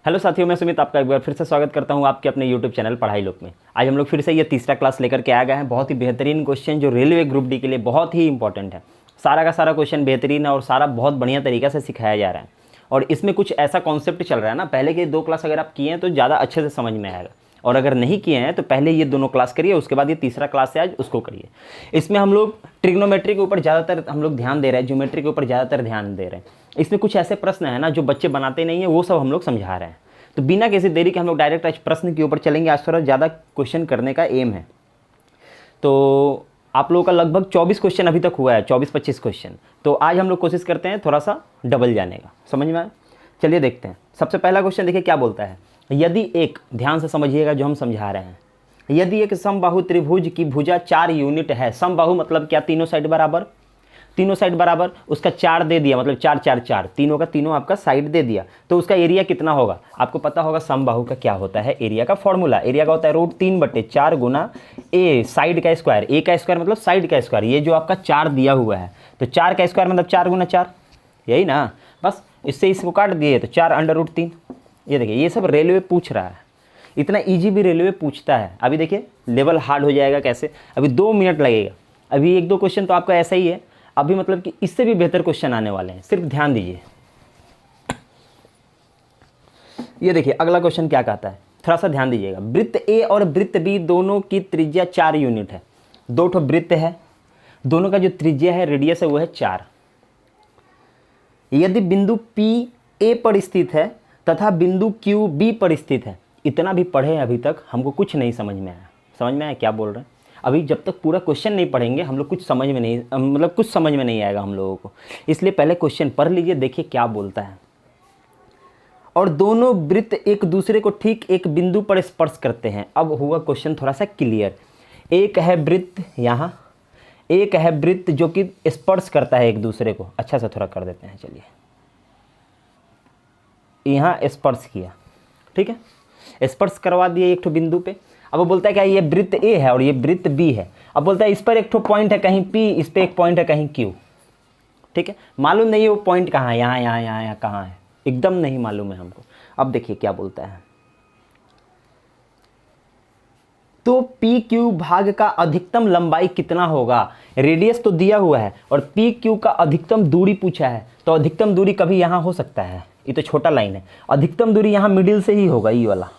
Hello साथियों, मैं सुमित आपका एक बार फिर से स्वागत करता हूं आपके अपने यूट्यूब चैनल पढ़ाई लोक में। आज हम लोग फिर से ये तीसरा क्लास लेकर के आ गए हैं। बहुत ही बेहतरीन क्वेश्चन जो रेलवे ग्रुप डी के लिए बहुत ही इंपॉर्टेंट है। सारा का सारा क्वेश्चन बेहतरीन है और सारा बहुत बढ़िया तरीक़े से सिखाया जा रहा है। और इसमें कुछ ऐसा कॉन्सेप्ट चल रहा है ना, पहले के 2 क्लास अगर आप किए हैं तो ज़्यादा अच्छे से समझ में आएगा, और अगर नहीं किए हैं तो पहले ये दोनों क्लास करिए, उसके बाद ये तीसरा क्लास है आज, उसको करिए। इसमें हम लोग ट्रिग्नोमेट्री के ऊपर ज़्यादातर हम लोग ध्यान दे रहे हैं, ज्योमेट्री के ऊपर ज़्यादातर ध्यान दे रहे हैं। इसमें कुछ ऐसे प्रश्न है ना जो बच्चे बनाते नहीं हैं, वो सब हम लोग समझा रहे हैं। तो बिना किसी देरी के हम लोग डायरेक्ट आज प्रश्न के ऊपर चलेंगे। आज थोड़ा ज़्यादा क्वेश्चन करने का एम है। तो आप लोगों का लगभग 24 क्वेश्चन अभी तक हुआ है, 24-25 क्वेश्चन। तो आज हम लोग कोशिश करते हैं थोड़ा सा डबल जाने का। समझ में आया? चलिए देखते हैं। सबसे पहला क्वेश्चन देखिए क्या बोलता है। यदि एक, ध्यान से समझिएगा जो हम समझा रहे हैं, यदि एक समबाहु त्रिभुज की भुजा 4 यूनिट है। समबाहु मतलब क्या? तीनों साइड बराबर, तीनों साइड बराबर, उसका 4 दे दिया, मतलब 4 4 4, तीनों का तीनों आपका साइड दे दिया, तो उसका एरिया कितना होगा? आपको पता होगा समबाहु का क्या होता है एरिया का फॉर्मूला। एरिया का होता है √3/4 गुना ए साइड का स्क्वायर। ए का स्क्वायर मतलब साइड का स्क्वायर। ये जो आपका 4 दिया हुआ है, तो 4 का स्क्वायर मतलब 4 गुना 4, यही ना। बस इससे इसको काट दिए तो 4√3। ये देखिए, ये सब रेलवे पूछ रहा है। इतना ईजी भी रेलवे पूछता है। अभी देखिए लेवल हार्ड हो जाएगा कैसे। अभी 2 मिनट लगेगा। अभी 1-2 क्वेश्चन तो आपका ऐसा ही है। अभी मतलब कि इससे भी बेहतर क्वेश्चन आने वाले हैं, सिर्फ ध्यान दीजिए। ये देखिए अगला क्वेश्चन क्या कहता है, थोड़ा सा ध्यान दीजिएगा। वृत्त ए और वृत्त बी दोनों की त्रिज्या 4 यूनिट है। 2 ठो वृत्त है, दोनों का जो त्रिज्या है, रेडियस है, वो है 4। यदि बिंदु P A पर स्थित है तथा बिंदु Q B पर स्थित है। इतना भी पढ़े अभी तक हमको कुछ नहीं समझ में आया। समझ में आया क्या बोल रहे हैं? अभी जब तक पूरा क्वेश्चन नहीं पढ़ेंगे हम लोग कुछ समझ में नहीं, मतलब कुछ समझ में नहीं आएगा हम लोगों को। इसलिए पहले क्वेश्चन पढ़ लीजिए, देखिए क्या बोलता है। और दोनों वृत्त एक दूसरे को ठीक एक बिंदु पर स्पर्श करते हैं। अब हुआ क्वेश्चन थोड़ा सा क्लियर। एक है वृत्त यहाँ, एक है वृत्त जो कि स्पर्श करता है एक दूसरे को। अच्छा सा थोड़ा कर देते हैं, चलिए। यहाँ स्पर्श किया, ठीक है, स्पर्श करवा दिए एक ठो बिंदु पे। अब वो बोलता है क्या ये वृत्त ए है और ये वृत्त बी है। अब बोलता है इस पर एक ठो पॉइंट है कहीं P, इस पर एक पॉइंट है कहीं Q, ठीक है। मालूम नहीं है वो पॉइंट कहाँ है, यहाँ कहाँ है, एकदम नहीं मालूम है हमको। अब देखिए क्या बोलता है। तो PQ भाग का अधिकतम लंबाई कितना होगा? रेडियस तो दिया हुआ है और PQ का अधिकतम दूरी पूछा है। तो अधिकतम दूरी कभी यहाँ हो सकता है, ये तो छोटा लाइन है। अधिकतम दूरी यहाँ मिडिल से ही होगा, ये वाला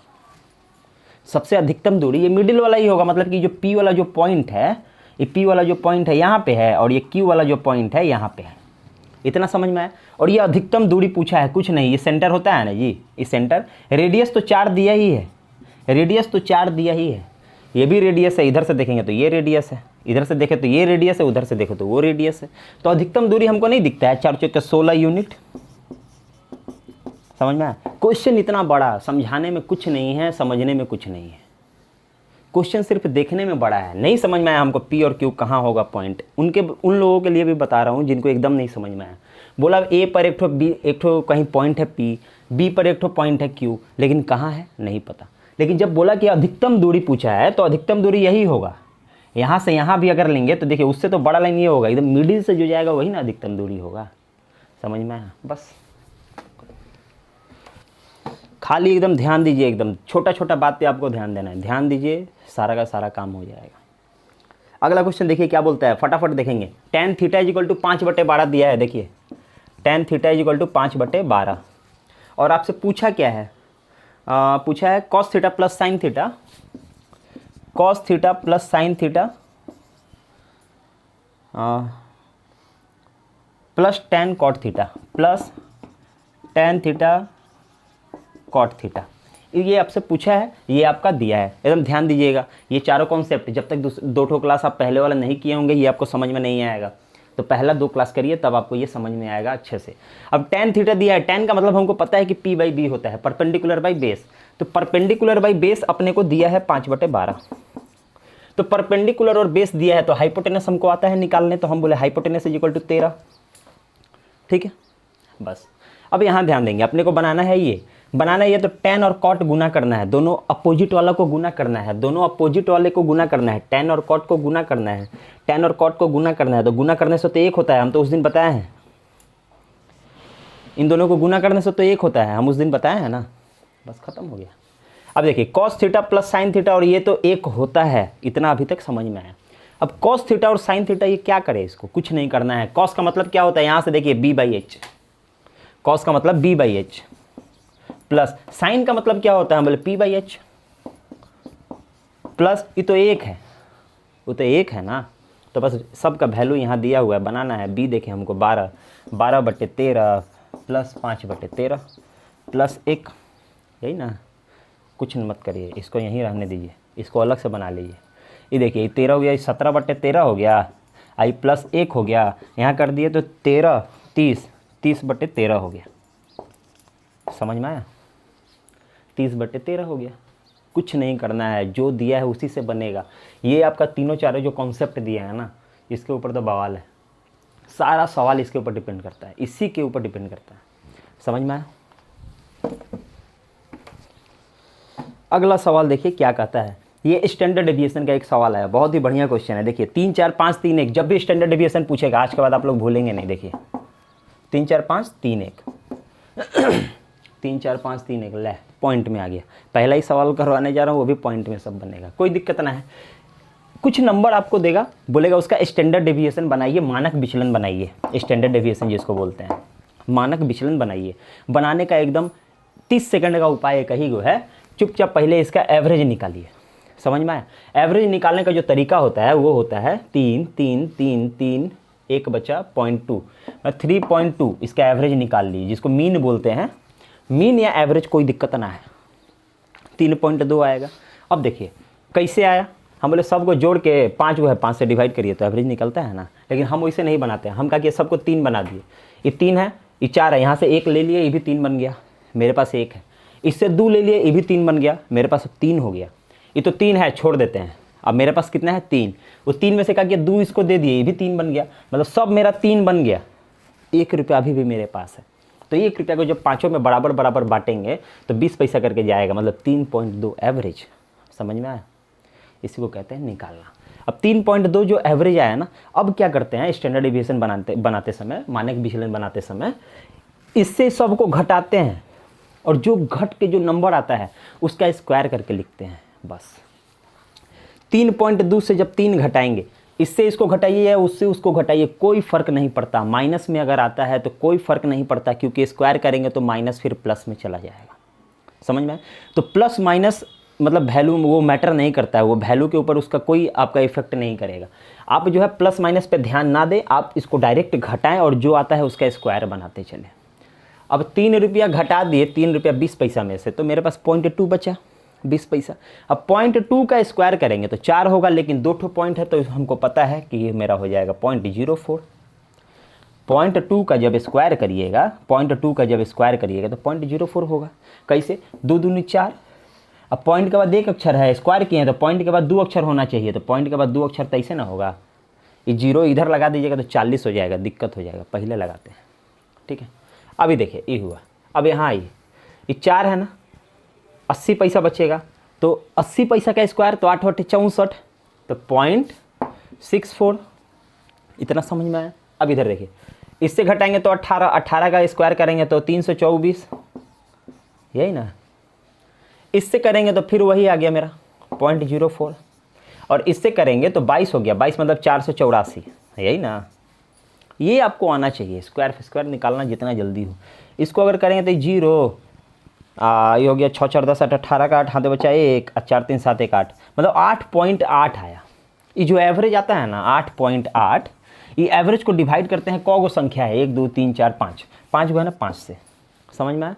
सबसे अधिकतम दूरी ये मिडिल वाला ही होगा। मतलब कि जो P वाला जो पॉइंट है, ये P वाला जो पॉइंट है यहाँ पे है, और ये Q वाला जो पॉइंट है यहाँ पे है। इतना समझ में आया? और ये अधिकतम दूरी पूछा है, कुछ नहीं, ये सेंटर होता है ना जी, ये सेंटर। रेडियस तो 4 दिया ही है, रेडियस तो 4 दिया ही है। ये भी रेडियस है, इधर से देखेंगे तो ये रेडियस है, इधर से देखें तो ये रेडियस है, उधर से देखो तो वो रेडियस है। तो अधिकतम दूरी हमको नहीं दिखता है। 4 × 16 यूनिट। समझ में आया? क्वेश्चन इतना बड़ा, समझाने में कुछ नहीं है, समझने में कुछ नहीं है। क्वेश्चन सिर्फ देखने में बड़ा है। नहीं समझ में आया हमको P और Q कहाँ होगा पॉइंट, उन लोगों के लिए भी बता रहा हूँ जिनको एकदम नहीं समझ में आया। बोला A पर एक ठो कहीं पॉइंट है P, B पर एक ठो पॉइंट है Q, लेकिन कहाँ है नहीं पता। लेकिन जब बोला कि अधिकतम दूरी पूछा है तो अधिकतम दूरी यही होगा। यहाँ से यहाँ भी अगर लेंगे तो देखिए उससे तो बड़ा लाइन ये होगा, एकदम मिडिल से जो जाएगा वही ना अधिकतम दूरी होगा। समझ में आया? बस खाली एकदम ध्यान दीजिए, एकदम छोटा छोटा बात पे आपको ध्यान देना है। ध्यान दीजिए, सारा का सारा काम हो जाएगा। अगला क्वेश्चन देखिए क्या बोलता है, फटाफट देखेंगे। tan θ = 5/12 दिया है। देखिए tan θ = 5/12। और आपसे पूछा क्या है, पूछा है cos θ + sin θ, cos θ + sin θ plus tan cot θ plus tan θ cot θ। ये आपसे पूछा है, ये आपका दिया है। एकदम ध्यान दीजिएगा। ये चारों कॉन्सेप्ट जब तक 2 ठो क्लास आप पहले वाला नहीं किए होंगे, ये आपको समझ में नहीं आएगा। तो पहला 2 क्लास करिए, तब आपको ये समझ में आएगा अच्छे से। अब tan θ दिया है। tan का मतलब हमको पता है कि P/B होता है, परपेंडिकुलर बाई बेस। तो परपेंडिकुलर बाई बेस अपने को दिया है 5/12। तो परपेंडिकुलर और बेस दिया है, तो हाइपोटेनस हमको आता है निकालने। तो हम बोले हाइपोटेनस = 13, ठीक है। बस अब यहाँ ध्यान देंगे, अपने को बनाना है ये तो tan और cot गुना करना है, दोनों अपोजिट वाला को गुना करना है, दोनों अपोजिट वाले को गुना करना है। tan और cot को गुना करना है, tan और cot को गुना करना है। तो गुना करने से तो 1 होता है, हम तो उस दिन बताए हैं। इन दोनों को गुना करने से तो 1 होता है, हम उस दिन बताए हैं ना। बस ख़त्म हो गया। अब देखिए cos theta plus sine theta, और ये तो एक होता है, इतना अभी तक समझ में आया। अब कॉस थीटा और साइन थीटा ये क्या करे, इसको कुछ नहीं करना है। कॉस का मतलब क्या होता है, यहाँ से देखिए b/h, कॉस का मतलब b/h, प्लस साइन का मतलब क्या होता है, बोले p/h, प्लस ये तो एक है, वो तो एक है ना, तो बस सबका वैल्यू यहाँ दिया हुआ है, बनाना है। b देखें हमको 12/13 प्लस 5/13 प्लस 1, यही ना, कुछ मत करिए, इसको यहीं रहने दीजिए, इसको अलग से बना लीजिए। ये देखिए 13 हो गया, 17/13 हो गया, आई प्लस 1 हो गया, यहाँ कर दिए तो 13 30/13 हो गया। समझ में आया, 30/13 हो गया। कुछ नहीं करना है, जो दिया है उसी से बनेगा। ये आपका तीनों चारों जो कॉन्सेप्ट दिया है ना, इसके ऊपर तो बवाल है, सारा सवाल इसके ऊपर डिपेंड करता है, इसी के ऊपर डिपेंड करता है। समझ में आया। अगला सवाल देखिए क्या कहता है, ये स्टैंडर्ड डेविएशन का एक सवाल है, बहुत ही बढ़िया क्वेश्चन है। देखिए 3 4 5 3 1, जब भी स्टैंडर्ड डेविएशन पूछेगा आज के बाद आप लोग भूलेंगे नहीं। देखिए 3 4 5 3 1 3 4 5 3 1, ले पॉइंट में आ गया। पहला ही सवाल करवाने जा रहा हूँ, वो भी पॉइंट में सब बनेगा, कोई दिक्कत ना है। कुछ नंबर आपको देगा, बोलेगा उसका स्टैंडर्ड डेविएशन बनाइए, मानक विचलन बनाइए। स्टैंडर्ड डेविएशन जिसको बोलते हैं, मानक विचलन बनाइए। बनाने का एकदम 30 सेकंड का उपाय एक ही गो है, चुपचाप पहले इसका एवरेज निकालिए। समझ में आया। एवरेज निकालने का जो तरीका होता है वो होता है 3 3 3 3, 1 बचा 0.2, 3.2 इसका एवरेज निकाल लीजिए, जिसको मीन बोलते हैं। मीन या एवरेज कोई दिक्कत ना है, 3.2 आएगा। अब देखिए कैसे आया, हम बोले सबको जोड़ के 5 को है 5 से डिवाइड करिए तो एवरेज निकलता है ना, लेकिन हम वैसे नहीं बनाते हैं। हम क्या किए, सबको 3 बना दिए। ये 3 है, ये 4 है, यहाँ से 1 ले लिए, ये भी 3 बन गया, मेरे पास 1 है। इससे 2 ले लिए, ये भी 3 बन गया, मेरे पास 3 हो गया। ये तो 3 है, छोड़ देते हैं। अब मेरे पास कितना है, 3। वो 3 में से क्या किया, 2 इसको दे दिए, ये भी 3 बन गया, मतलब सब मेरा 3 बन गया। 1 रुपया अभी भी मेरे पास है। तो 1 रुपया को जब पाँचों में बराबर बराबर बांटेंगे तो 20 पैसा करके जाएगा, मतलब 3.2 एवरेज। समझ में आया, इसी को कहते हैं निकालना। अब 3.2 जो एवरेज आया ना, अब क्या करते हैं, स्टैंडर्ड डेविएशन बनाते समय, मानक विचलन बनाते समय इससे सबको घटाते हैं, और जो घट के जो नंबर आता है उसका स्क्वायर करके लिखते हैं। बस 3.2 से जब 3 घटाएंगे, इससे इसको घटाइए या उससे उसको घटाइए, कोई फ़र्क नहीं पड़ता। माइनस में अगर आता है तो कोई फ़र्क नहीं पड़ता, क्योंकि स्क्वायर करेंगे तो माइनस फिर प्लस में चला जाएगा। समझ में। तो प्लस माइनस मतलब वैल्यू वो मैटर नहीं करता है, वो वैल्यू के ऊपर उसका कोई आपका इफेक्ट नहीं करेगा। आप जो है प्लस माइनस पे ध्यान ना दें, आप इसको डायरेक्ट घटाएं और जो आता है उसका स्क्वायर बनाते चलें। अब 3 रुपया घटा दिए, 3 रुपया 20 पैसा में से, तो मेरे पास 0.2 बचा, 20 पैसा। अब 0.2 का स्क्वायर करेंगे तो 4 होगा, लेकिन 2 पॉइंट है तो हमको पता है कि ये मेरा हो जाएगा 0.04। 0.2 का जब स्क्वायर करिएगा, 0.2 का जब स्क्वायर करिएगा तो 0.04 होगा। कैसे, 2 दूनी 4। अब पॉइंट के बाद 1 अक्षर है, स्क्वायर किए हैं तो पॉइंट के बाद 2 अक्षर होना चाहिए, तो पॉइंट के बाद 2 अक्षर तो ऐसे ना होगा। ये 0 इधर लगा दीजिएगा तो 40 हो जाएगा, दिक्कत हो जाएगा, पहले लगाते हैं। ठीक है, अभी देखिए ये हुआ। अब यहाँ आइए, ये 4 है ना, 80 पैसा बचेगा, तो 80 पैसा का स्क्वायर तो 8 8 64, तो 0.64। इतना समझ में आया। अब इधर देखिए, इससे घटाएंगे तो 18, 18 का स्क्वायर करेंगे तो 324, यही ना। इससे करेंगे तो फिर वही आ गया मेरा 0.04, और इससे करेंगे तो 22 हो गया, 22 मतलब 484, यही ना। ये आपको आना चाहिए, स्क्वायर स्क्वायर निकालना जितना जल्दी हो। इसको अगर करेंगे तो 0 ये हो गया, 6 4 10 8, 18 का 8 हाथ बचा 1, 4 3 7 1 8, मतलब 8.8 आया। ये जो एवरेज आता है ना 8.8, ये एवरेज को डिवाइड करते हैं कौगो संख्या है, 1 2 3 4 5, 5 गो है ना, 5 से। समझ में आया।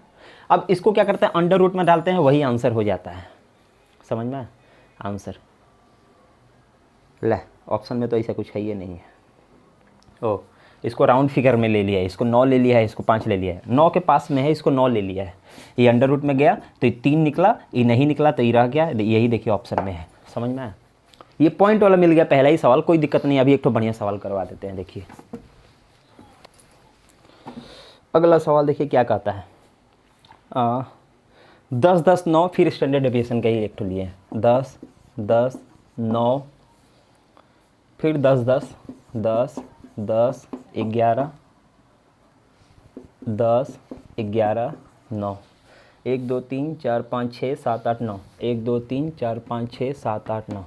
अब इसको क्या करते हैं, अंडर रूट में डालते हैं, वही आंसर हो जाता है। समझ में आया, आंसर ले। ऑप्शन में तो ऐसा कुछ है ही नहीं है। ओ, इसको राउंड फिगर में ले लिया है, इसको 9 ले लिया है, इसको 5 ले लिया है, 9 के पास में है, इसको 9 ले लिया है। ये अंडर रूट में गया तो ये 3 निकला, ये नहीं निकला तो ये रह गया, यही देखिए ऑप्शन में है। समझ में आया। ये पॉइंट वाला मिल गया पहला ही सवाल, कोई दिक्कत नहीं। अभी एक तो बढ़िया सवाल करवा देते हैं। देखिए अगला सवाल देखिए क्या कहता है। 10 10 9, फिर स्टैंडर्ड डेविएशन का ही एक तो लिए 10 10 9, फिर 10 10 10 10 11 10 11 9, 1 2 3 4 5 6 7 8 9, 1 2 3 4 5 6 7 8 9,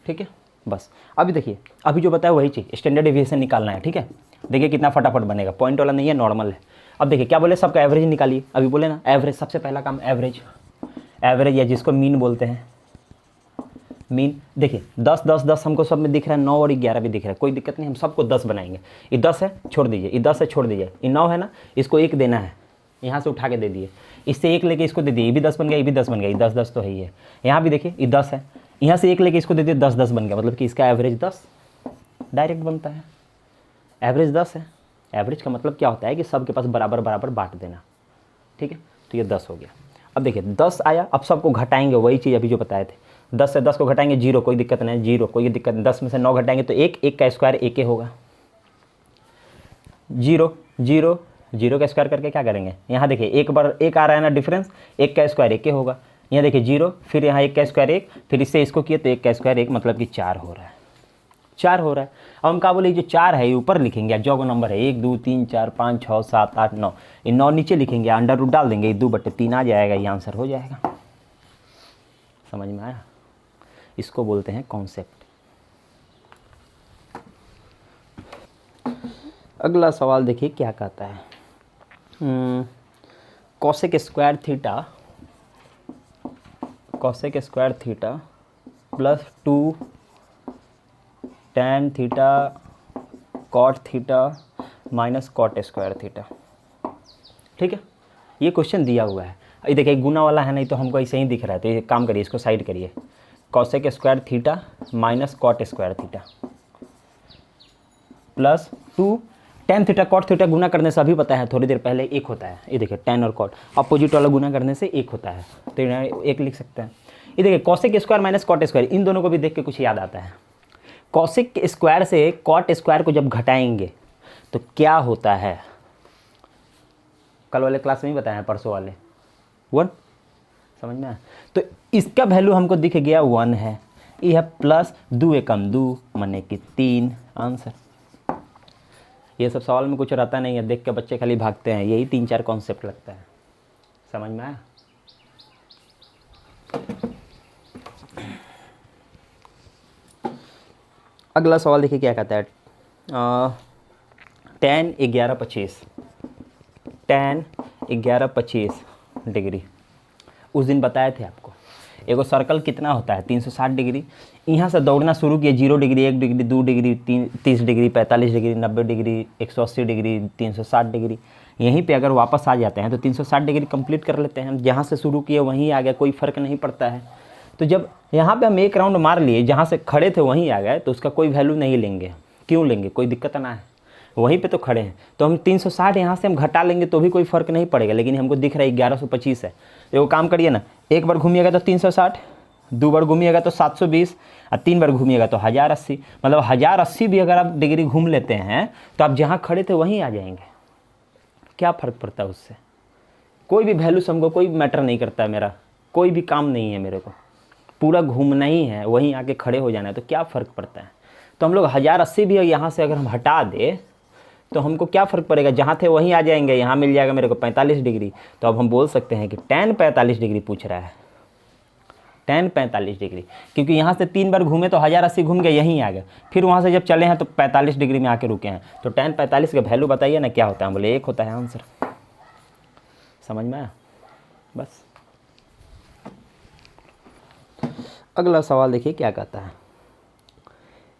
ठीक है। बस अभी देखिए, अभी जो बताया वही चीज़, स्टैंडर्ड डेविएशन निकालना है, ठीक है। देखिए कितना फटाफट बनेगा, पॉइंट वाला नहीं है, नॉर्मल है। अब देखिए क्या बोले, सबका एवरेज निकालिए। अभी बोले ना एवरेज, सबसे पहला काम एवरेज, एवरेज या जिसको मीन बोलते हैं, मीन। देखिए 10 10 10 हमको सब में दिख रहा है, 9 और 11 भी दिख रहा है, कोई दिक्कत नहीं, हम सबको 10 बनाएंगे। ये 10 है छोड़ दीजिए, ये 10 है छोड़ दीजिए, ये 9 है ना, इसको 1 देना है, यहाँ से उठा के दे दिए, इससे 1 लेके इसको दे दिए, ये भी 10 बन गया, ये भी 10 बन गया, ये 10 10 तो है ही है। यहाँ भी देखिए ये 10 है, यहाँ से 1 लेके इसको दे दिए, 10 10 बन गया, मतलब कि इसका एवरेज 10 डायरेक्ट बनता है। एवरेज 10 है। एवरेज का मतलब क्या होता है कि सबके पास बराबर बराबर बांट देना, ठीक है। तो ये 10 हो गया। अब देखिए 10 आया, अब सबको घटाएंगे, वही चीज़ अभी जो बताए थे, 10 से 10 को घटाएंगे 0, कोई दिक्कत नहीं, 0 कोई दिक्कत नहीं। 10 में से 9 घटाएंगे तो 1, 1 का स्क्वायर 1 ही होगा। 0 0 0 का स्क्वायर करके क्या करेंगे, यहाँ देखिए एक बार 1 आ रहा है ना डिफरेंस, 1 का स्क्वायर 1 ही होगा। यहाँ देखिए 0, फिर यहाँ 1 का स्क्वायर 1, फिर इससे इसको किए तो 1 का स्क्वायर 1, मतलब कि 4 हो रहा है, 4 हो रहा है। अब हम क्या बोले, जो 4 है ये ऊपर लिखेंगे, जो नंबर है 1 2 3 4 5 6 7 8 9, ये 9 नीचे लिखेंगे, अंडर रूट डाल देंगे, 2/3 आ जाएगा, ये आंसर हो जाएगा। समझ में आया? इसको बोलते हैं कॉन्सेप्ट। अगला सवाल देखिए क्या कहता है, cosec square theta plus 2 tan theta cot theta minus cot square theta, ठीक है। ये क्वेश्चन दिया हुआ है, ये देखिए गुना वाला है, नहीं तो हमको ऐसे ही दिख रहा है, तो ये काम करिए, इसको साइड करिए, cosec square theta minus cot square theta plus 2 tan theta cot theta गुना करने से अभी पता है थोड़ी देर पहले 1 होता है। ये देखिए tan और कॉट अपोजिट वाला गुना करने से 1 होता है, तो 1 लिख सकते हैं। ये देखिए cosec square minus cot square, इन दोनों को भी देख के कुछ याद आता है। कॉसेक स्क्वायर से कॉट स्क्वायर को जब घटाएंगे तो क्या होता है, कल वाले क्लास में ही बताया है, परसों वाले 1, समझ में आया? तो इसका वैल्यू हमको दिख गया 1 है, यह प्लस 2 एकम 2 माने कि 3 आंसर। ये सब सवाल में कुछ रहता नहीं है, देख के बच्चे खाली भागते हैं, यही 3-4 कॉन्सेप्ट लगता है। समझ में आया? अगला सवाल देखिए क्या कहता है, tan 1125 डिग्री, उस दिन बताए थे आपको। एगो सर्कल कितना होता है 360 डिग्री, यहाँ से दौड़ना शुरू किए 0 degree 1 degree 2 degree 30 degree 45 degree 90 degree 180 degree 360 degree, यहीं पे अगर वापस आ जाते हैं तो 360 डिग्री कंप्लीट कर लेते हैं। जहाँ से शुरू किए वहीं आ गया, कोई फ़र्क नहीं पड़ता है। तो जब यहाँ पे हम एक राउंड मार लिए, जहाँ से खड़े थे वहीं आ गए, तो उसका कोई वैल्यू नहीं लेंगे। क्यों लेंगे, कोई दिक्कत ना है, वहीं पे तो खड़े हैं। तो हम 360 यहाँ से हम घटा लेंगे तो भी कोई फ़र्क नहीं पड़ेगा, लेकिन हमको दिख रहा है 1125 है। तो वो काम करिए ना, एक बार घूमिएगा तो 360, 2 बार घूमिएगा तो 720 और 3 बार घूमिएगा तो 1080, मतलब 1080 भी अगर आप डिग्री घूम लेते हैं तो आप जहाँ खड़े थे वहीं आ जाएंगे। क्या फ़र्क पड़ता है उससे, कोई भी वैल्यू से हमको कोई मैटर नहीं करता है, मेरा कोई भी काम नहीं है, मेरे को पूरा घूमना ही है, वहीं आके खड़े हो जाना है, तो क्या फ़र्क पड़ता है। तो हम लोग 1080 भी यहाँ से अगर हम हटा दे तो हमको क्या फ़र्क पड़ेगा, जहाँ थे वहीं आ जाएंगे। यहाँ मिल जाएगा मेरे को 45 डिग्री, तो अब हम बोल सकते हैं कि tan 45 डिग्री पूछ रहा है, tan 45 डिग्री, क्योंकि यहाँ से 3 बार घूमे तो 1080 घूम गए, यहीं आ गए, फिर वहाँ से जब चले हैं तो 45 डिग्री में आके रुके हैं। तो tan 45 का वैल्यू बताइए ना क्या होता है, बोले 1 होता है आंसर। समझ में आया? बस। अगला सवाल देखिए क्या कहता है,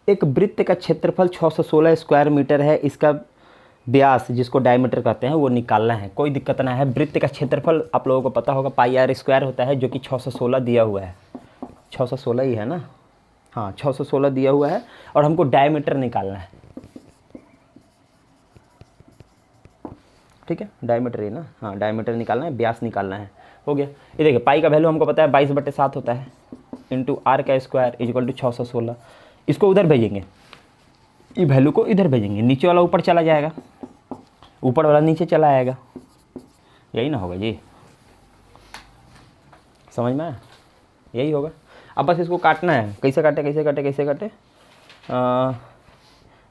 एक वृत्त का क्षेत्रफल 616 स्क्वायर मीटर है, इसका व्यास जिसको डायमीटर कहते हैं वो निकालना है। कोई दिक्कत ना है, वृत्त का क्षेत्रफल आप लोगों को पता होगा पाई आर स्क्वायर होता है, जो कि 616 दिया हुआ है, 616 ही है ना, हाँ 616 दिया हुआ है, और हमको डायमीटर निकालना है, ठीक है, डायमीटर ही ना, हाँ डायमीटर निकालना है, व्यास निकालना है। हो गया। ये देखिए पाई का वैल्यू हमको पता है 22/7 होता है, इंटू आर का स्क्वायर इक्वल टू 616। इसको उधर भेजेंगे, ये वैल्यू को इधर भेजेंगे, नीचे वाला ऊपर चला जाएगा, ऊपर वाला नीचे चला आएगा, यही ना होगा जी। समझ में आया? यही होगा। अब बस इसको काटना है, कैसे काटे कैसे काटे कैसे काटे,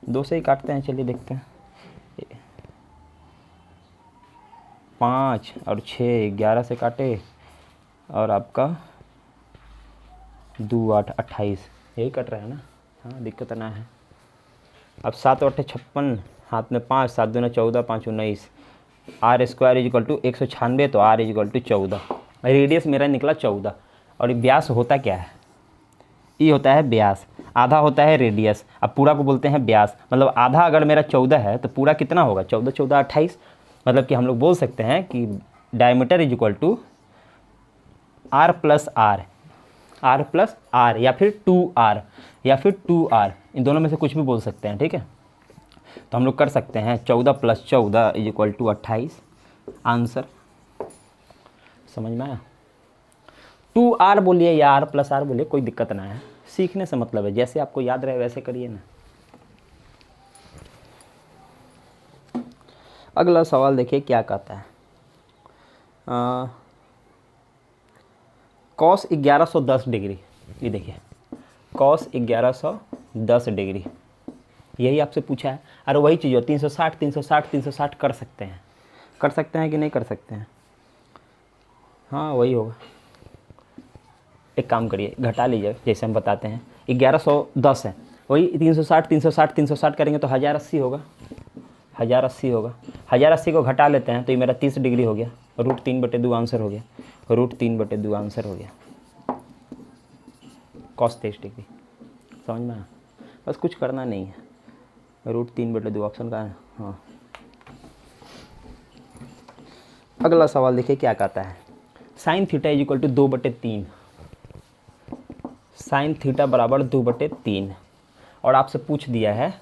2 से ही काटते हैं, चलिए देखते हैं। 5 और 6, 11 से काटे और आपका 2 8 28, यही कट रहा है ना। हाँ दिक्कत ना है। अब 7 8 56, हाथ में 5, 7 दूना 14, 5 19, आर स्क्वायर इजिकल टू 196, तो आर इजिकल टू 14। रेडियस मेरा निकला 14। और व्यास होता क्या है? ये होता है व्यास, आधा होता है रेडियस, अब पूरा को बोलते हैं व्यास। मतलब आधा अगर मेरा 14 है तो पूरा कितना होगा? 14 14 28। मतलब कि हम लोग बोल सकते हैं कि diameter is equal to r plus r, r plus r, या फिर 2r, या फिर 2r, इन दोनों में से कुछ भी बोल सकते हैं। ठीक है, तो हम लोग कर सकते हैं 14 + 14 इज इक्वल टू 28। आंसर समझ में आया? 2r बोलिए या r प्लस आर बोलिए, कोई दिक्कत ना है, सीखने से मतलब है, जैसे आपको याद रहे वैसे करिए ना। अगला सवाल देखिए क्या कहता है। कॉस 1110 डिग्री, ये देखिए कॉस 1110 डिग्री, यही आपसे पूछा है। अरे वही चीज़ हो, 360 360 360 कर सकते हैं कि नहीं कर सकते हैं? हाँ वही होगा। एक काम करिए, घटा लीजिए, जैसे हम बताते हैं 1110 है, वही 360 360 360 करेंगे तो 1080 होगा, 1080 होगा। 1080 को घटा लेते हैं तो ये मेरा 30 डिग्री हो गया, √3/2 आंसर हो गया, √3/2 आंसर हो गया, cos 30 डिग्री। समझ में आया? बस कुछ करना नहीं है, √3/2 ऑप्शन का है। हाँ, अगला सवाल देखिए क्या कहता है। Sine theta is equal to 2/3, sine theta बराबर 2/3, और आपसे पूछ दिया है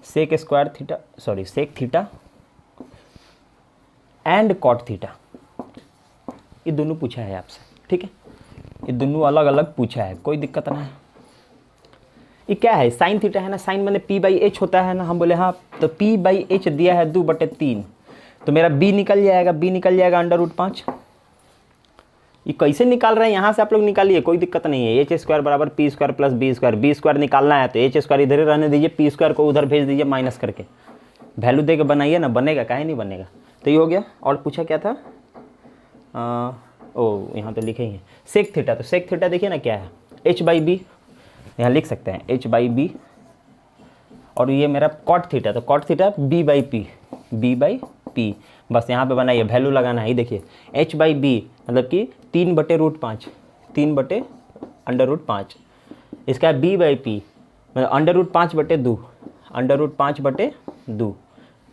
sec square theta, sorry sec theta and cot theta, ये दोनों पूछा है आपसे। ठीक है, ये दोनों अलग अलग पूछा है, कोई दिक्कत ना है। ये क्या है? साइन थीटा है ना, साइन मैंने p/h होता है ना, हम बोले हाँ, तो p/h दिया है 2/3, तो मेरा b निकल जाएगा, b निकल जाएगा √5। ये कैसे निकाल रहे हैं यहाँ से आप लोग निकालिए, कोई दिक्कत नहीं है। h² बराबर p² + b² b² निकालना है तो h² इधर ही रहने दीजिए, p² को उधर भेज दीजिए माइनस करके, वैल्यू दे के बनाइए ना, बनेगा, काहे नहीं बनेगा। तो ये हो गया। और पूछा क्या था? यहाँ तो लिखे ही हैं सेक थीटा, तो सेक थीटा देखिए ना क्या है, h/b, यहाँ लिख सकते हैं h/b, और ये मेरा कॉट थीटा, तो कॉट थीटा b/p, b/p, बस यहाँ पे बनाइए, वैल्यू लगाना है। देखिए h/b मतलब कि 3/√5, 3/√5, इसका b/p मतलब √5/2, √5/2,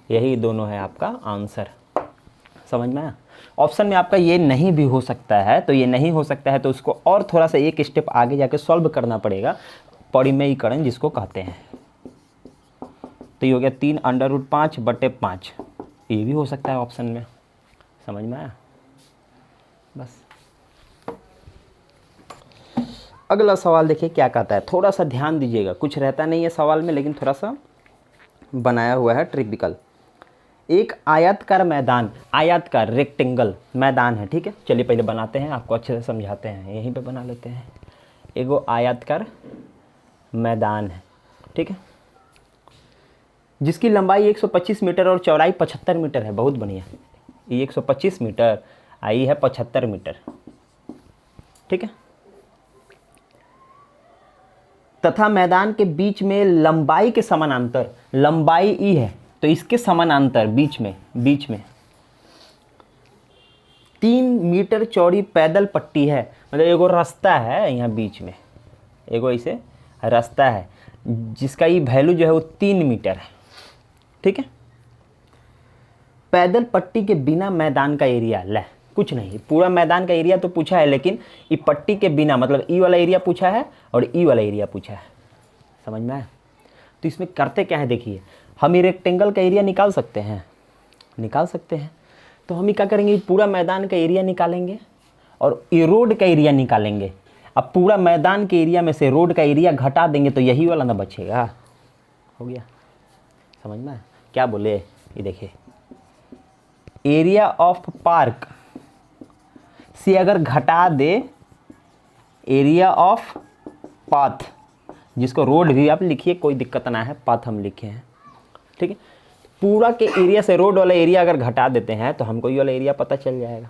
यही दोनों है आपका आंसर। समझ में आया? ऑप्शन में आपका ये नहीं भी हो सकता है, तो ये नहीं हो सकता है तो उसको और थोड़ा सा एक स्टेप आगे जाके सॉल्व करना पड़ेगा, परिमेयीकरण जिसको कहते हैं। तो ये हो गया 3√5/5, ये भी हो सकता है ऑप्शन में। समझ में आया? बस अगला सवाल देखिए क्या कहता है, थोड़ा सा ध्यान दीजिएगा, कुछ रहता नहीं है सवाल में लेकिन थोड़ा सा बनाया हुआ है ट्रिपिकल। एक आयताकार मैदान, आयताकार रेक्टेंगल मैदान है, ठीक है। चलिए पहले बनाते हैं, आपको अच्छे से समझाते हैं, यहीं पे बना लेते हैं। एगो आयताकार मैदान है, ठीक है, जिसकी लंबाई 125 मीटर और चौड़ाई 75 मीटर है। बहुत बढ़िया, ये 125 मीटर, आई है 75 मीटर, ठीक है। तथा मैदान के बीच में लंबाई के समानांतर, लंबाई ई है तो इसके समानांतर बीच में 3 मीटर चौड़ी पैदल पट्टी है। मतलब एगो रास्ता है यहाँ बीच में, एगो ऐसे रास्ता है जिसका ये वैल्यू जो है वो 3 मीटर है, ठीक है। पैदल पट्टी के बिना मैदान का एरिया, ले कुछ नहीं, पूरा मैदान का एरिया तो पूछा है लेकिन ये पट्टी के बिना, मतलब ई वाला एरिया पूछा है और ई वाला एरिया पूछा है। समझ में आया? तो इसमें करते क्या है, देखिए हम ये रेक्टेंगल का एरिया निकाल सकते हैं, तो हम ये क्या करेंगे, पूरा मैदान का एरिया निकालेंगे और ये रोड का एरिया निकालेंगे। अब पूरा मैदान के एरिया में से रोड का एरिया घटा देंगे तो यही वाला ना बचेगा। हो गया? समझ में? क्या बोले, ये देखिए एरिया ऑफ पार्क से अगर घटा दे एरिया ऑफ पाथ, जिसको रोड भी आप लिखिए कोई दिक्कत ना है, पाथ हम लिखे हैं, ठीक है। पूरा के एरिया से रोड वाला एरिया अगर घटा देते हैं तो हमको ये वाला एरिया पता चल जाएगा।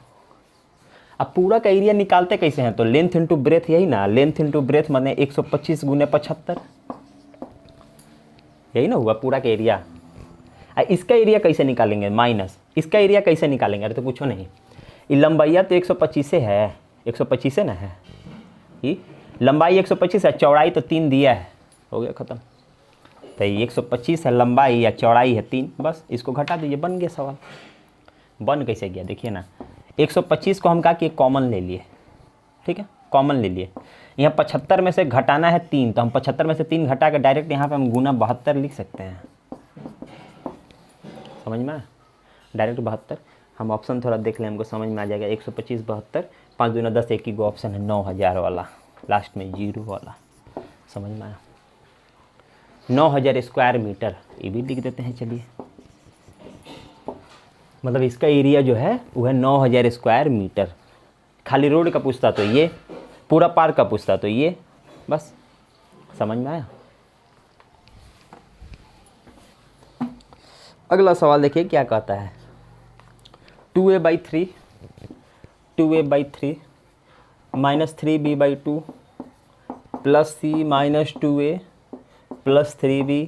अब पूरा का एरिया निकालते कैसे हैं, तो लेंथ इंटू ब्रेथ, यही ना, लेंथ इंटू ब्रेथ माने 125 गुने 75, यही ना हुआ पूरा का एरिया। इसका एरिया कैसे निकालेंगे, माइनस इसका एरिया कैसे निकालेंगे, अरे तो कुछ नहीं, ये लंबाइया तो 125 से है, 125 से ना है, ये लंबाई 125 है, चौड़ाई तो 3 दिया है, हो गया ख़त्म। तो ये 125 है लंबाई या चौड़ाई है 3, बस इसको घटा दीजिए, बन गया सवाल। बन कैसे गया देखिए ना, 125 को हम कहा कि कॉमन ले लिए, ठीक है, कॉमन ले लिए। यहाँ 75 में से घटाना है 3, तो हम 75 में से 3 घटा कर डायरेक्ट यहाँ पे हम गुना 72 लिख सकते हैं, समझ में, डायरेक्ट 72। हम ऑप्शन थोड़ा देख लें, हमको समझ में आ जाएगा। 125 72, 5 दूना 10, एक ही गो ऑप्शन है 9000 वाला, लास्ट में 0 वाला, समझ में आया। 9000 स्क्वायर मीटर, ये भी लिख देते हैं, चलिए, मतलब इसका एरिया जो है वो है 9000 स्क्वायर मीटर। खाली रोड का पूछता तो ये, पूरा पार्क का पूछता तो ये, बस समझ में आया। अगला सवाल देखिए क्या कहता है, 2a/3 2a/3 minus 3b/2 plus c minus 2a plus 3b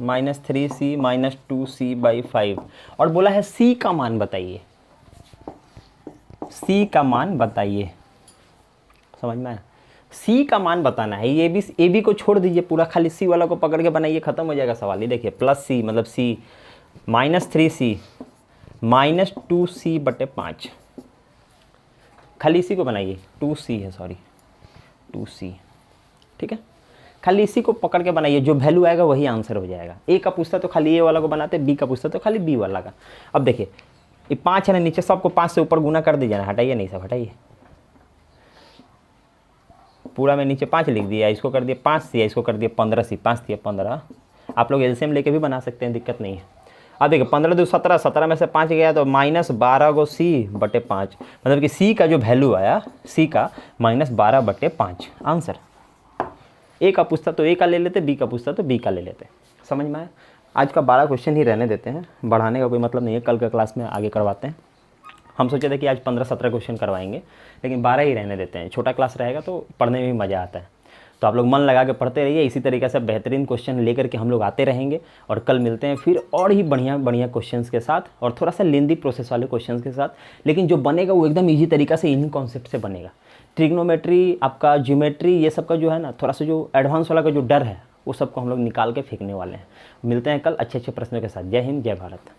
minus 3c minus 2c/5, और बोला है c का मान बताइए, c का मान बताइए, समझ में आया। c का मान बताना है, ये ए बी को छोड़ दीजिए, पूरा खाली c वाला को पकड़ के बनाइए, खत्म हो जाएगा सवाल। ये देखिए प्लस c मतलब c minus 3c minus 2c/5, खाली इसी को बनाइए, 2c है, सॉरी 2c, ठीक है, खाली इसी को पकड़ के बनाइए, जो वैल्यू आएगा वही आंसर हो जाएगा। ए का पूछता तो खाली ए वाला को बनाते, बी का पूछता तो खाली बी वाला का। अब देखिए ये 5 है ना, नीचे सबको 5 से ऊपर गुना कर दीजिए ना, हटाइए नहीं, सब हटाइए, पूरा में नीचे 5 लिख दिया, इसको कर दिया 5 दिया, इसको कर दिया 15c, 5 दिया 15। आप लोग एलसीएम लेके भी बना सकते हैं, दिक्कत नहीं है। अब देखिए 15 2 17, 17 में से 5 गया तो माइनस 12 को c/5, मतलब कि c का जो वैल्यू आया, c का माइनस 12/5 आंसर। ए का पूछता तो ए का ले लेते, बी का पूछता तो बी का ले लेते, समझ में आया। आज का 12 क्वेश्चन ही रहने देते हैं, बढ़ाने का कोई मतलब नहीं है, कल का क्लास में आगे करवाते हैं। हम सोचे थे कि आज 15-17 क्वेश्चन करवाएंगे, लेकिन 12 ही रहने देते हैं, छोटा क्लास रहेगा तो पढ़ने में भी मज़ा आता है। तो आप लोग मन लगा के पढ़ते रहिए, इसी तरीके से बेहतरीन क्वेश्चन लेकर के हम लोग आते रहेंगे, और कल मिलते हैं फिर और ही बढ़िया बढ़िया क्वेश्चंस के साथ, और थोड़ा सा लेंदी प्रोसेस वाले क्वेश्चंस के साथ, लेकिन जो बनेगा वो एकदम इजी तरीका से इन्हीं कॉन्सेप्ट से बनेगा। ट्रिग्नोमेट्री, आपका ज्योमेट्री, ये सब का जो है ना, थोड़ा सा जो एडवांस वाला का जो डर है वो सबको हम लोग निकाल के फेंकने वाले हैं। मिलते हैं कल अच्छे अच्छे प्रश्नों के साथ। जय हिंद, जय भारत।